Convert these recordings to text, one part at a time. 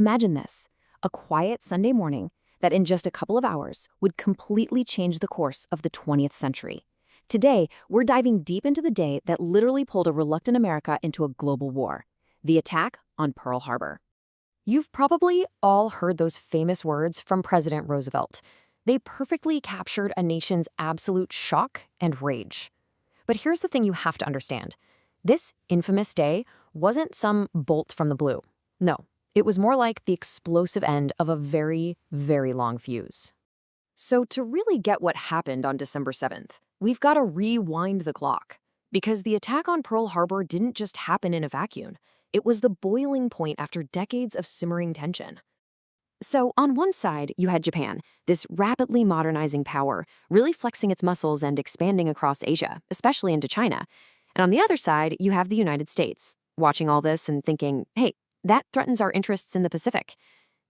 Imagine this, a quiet Sunday morning that in just a couple of hours would completely change the course of the 20th century. Today, we're diving deep into the day that literally pulled a reluctant America into a global war, the attack on Pearl Harbor. You've probably all heard those famous words from President Roosevelt. They perfectly captured a nation's absolute shock and rage. But here's the thing you have to understand. This infamous day wasn't some bolt from the blue. No, it was more like the explosive end of a very, very long fuse. So to really get what happened on December 7th, we've got to rewind the clock. Because the attack on Pearl Harbor didn't just happen in a vacuum. It was the boiling point after decades of simmering tension. So on one side, you had Japan, this rapidly modernizing power, really flexing its muscles and expanding across Asia, especially into China. And on the other side, you have the United States, watching all this and thinking, hey, that threatens our interests in the Pacific.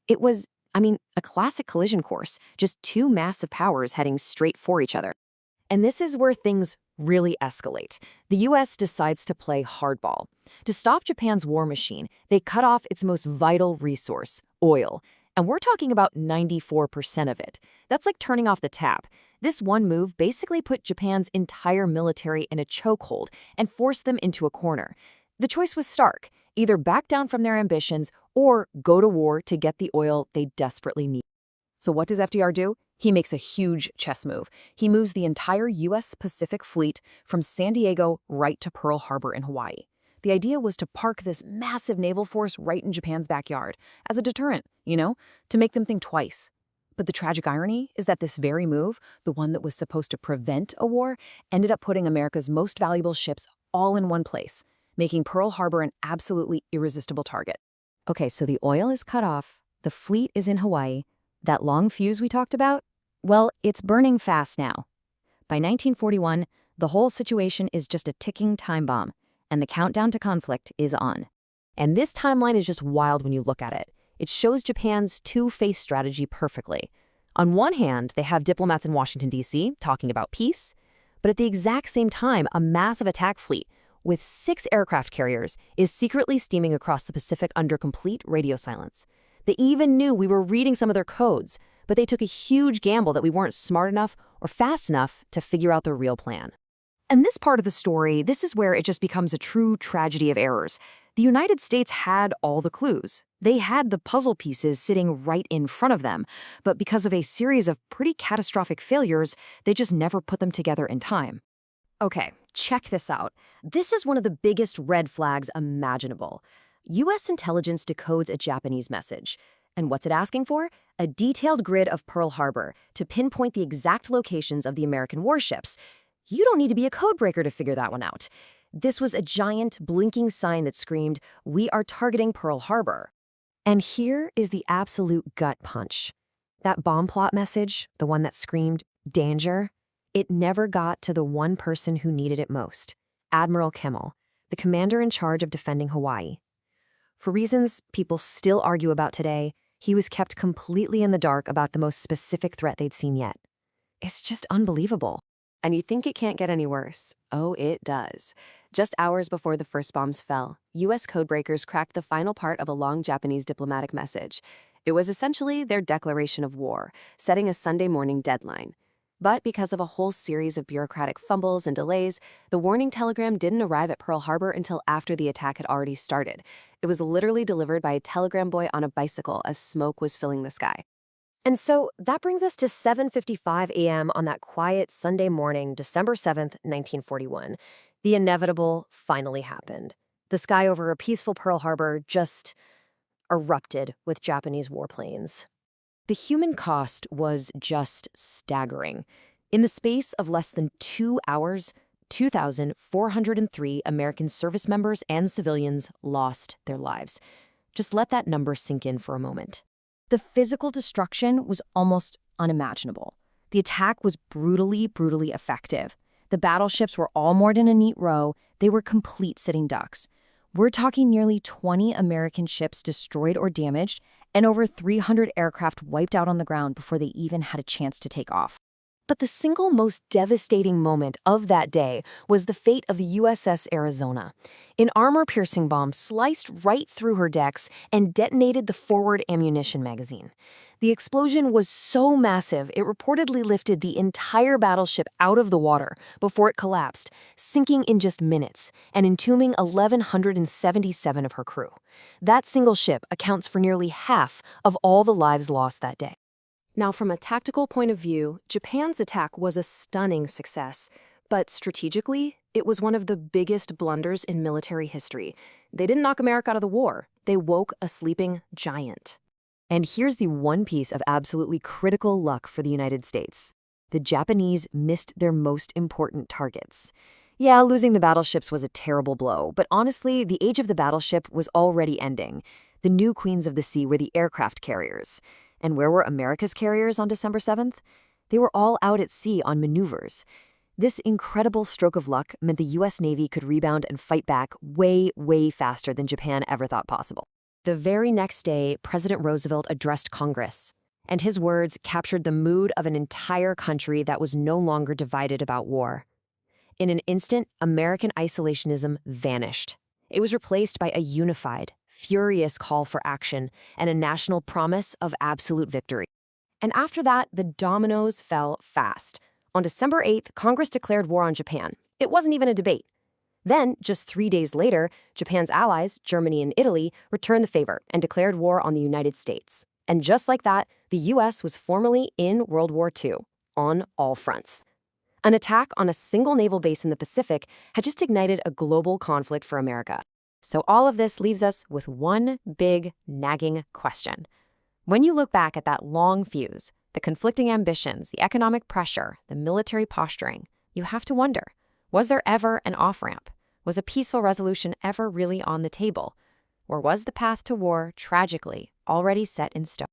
It was, a classic collision course, just two massive powers heading straight for each other. And this is where things really escalate. The U.S. decides to play hardball. To stop Japan's war machine, they cut off its most vital resource, oil. And we're talking about 94% of it. That's like turning off the tap. This one move basically put Japan's entire military in a chokehold and forced them into a corner. The choice was stark: either back down from their ambitions or go to war to get the oil they desperately need. So what does FDR do? He makes a huge chess move. He moves the entire U.S. Pacific Fleet from San Diego right to Pearl Harbor in Hawaii. The idea was to park this massive naval force right in Japan's backyard, as a deterrent, to make them think twice. But the tragic irony is that this very move, the one that was supposed to prevent a war, ended up putting America's most valuable ships all in one place, making Pearl Harbor an absolutely irresistible target. Okay, so the oil is cut off, the fleet is in Hawaii. That long fuse we talked about? Well, it's burning fast now. By 1941, the whole situation is just a ticking time bomb, and the countdown to conflict is on. And this timeline is just wild when you look at it. It shows Japan's two-faced strategy perfectly. On one hand, they have diplomats in Washington, D.C. talking about peace, but at the exact same time, a massive attack fleet with 6 aircraft carriers is secretly steaming across the Pacific under complete radio silence. They even knew we were reading some of their codes, but they took a huge gamble that we weren't smart enough or fast enough to figure out the real plan. And this part of the story, this is where it just becomes a true tragedy of errors. The United States had all the clues. They had the puzzle pieces sitting right in front of them, but because of a series of pretty catastrophic failures, they just never put them together in time. Okay, check this out. This is one of the biggest red flags imaginable. U.S. intelligence decodes a Japanese message. And what's it asking for? A detailed grid of Pearl Harbor to pinpoint the exact locations of the American warships. You don't need to be a codebreaker to figure that one out. This was a giant, blinking sign that screamed, "We are targeting Pearl Harbor." And here is the absolute gut punch. That bomb plot message, the one that screamed, "Danger," it never got to the one person who needed it most, Admiral Kimmel, the commander in charge of defending Hawaii. For reasons people still argue about today, he was kept completely in the dark about the most specific threat they'd seen yet. It's just unbelievable. And you think it can't get any worse? Oh, it does. Just hours before the first bombs fell, U.S. codebreakers cracked the final part of a long Japanese diplomatic message. It was essentially their declaration of war, setting a Sunday morning deadline. But because of a whole series of bureaucratic fumbles and delays, the warning telegram didn't arrive at Pearl Harbor until after the attack had already started. It was literally delivered by a telegram boy on a bicycle as smoke was filling the sky. And so that brings us to 7:55 a.m. on that quiet Sunday morning, December 7th, 1941. The inevitable finally happened. The sky over a peaceful Pearl Harbor just erupted with Japanese warplanes. The human cost was just staggering. In the space of less than 2 hours, 2,403 American service members and civilians lost their lives. Just let that number sink in for a moment. The physical destruction was almost unimaginable. The attack was brutally, brutally effective. The battleships were all moored in a neat row. They were complete sitting ducks. We're talking nearly 20 American ships destroyed or damaged, and over 300 aircraft wiped out on the ground before they even had a chance to take off. But the single most devastating moment of that day was the fate of the USS Arizona. An armor-piercing bomb sliced right through her decks and detonated the forward ammunition magazine. The explosion was so massive, it reportedly lifted the entire battleship out of the water before it collapsed, sinking in just minutes and entombing 1,177 of her crew. That single ship accounts for nearly half of all the lives lost that day. Now, from a tactical point of view, Japan's attack was a stunning success. But strategically, it was one of the biggest blunders in military history. They didn't knock America out of the war. They woke a sleeping giant. And here's the one piece of absolutely critical luck for the United States. The Japanese missed their most important targets. Yeah, losing the battleships was a terrible blow, but honestly, the age of the battleship was already ending. The new queens of the sea were the aircraft carriers. And where were America's carriers on December 7th? They were all out at sea on maneuvers. This incredible stroke of luck meant the U.S. Navy could rebound and fight back way, way faster than Japan ever thought possible. The very next day, President Roosevelt addressed Congress, and his words captured the mood of an entire country that was no longer divided about war. In an instant, American isolationism vanished. It was replaced by a unified, furious call for action and a national promise of absolute victory. And after that, the dominoes fell fast. On December 8th, Congress declared war on Japan. It wasn't even a debate. Then, just 3 days later, Japan's allies, Germany and Italy, returned the favor and declared war on the United States. And just like that, the U.S. was formally in World War II, on all fronts. An attack on a single naval base in the Pacific had just ignited a global conflict for America. So all of this leaves us with one big, nagging question. When you look back at that long fuse, the conflicting ambitions, the economic pressure, the military posturing, you have to wonder, was there ever an off-ramp? Was a peaceful resolution ever really on the table? Or was the path to war, tragically, already set in stone?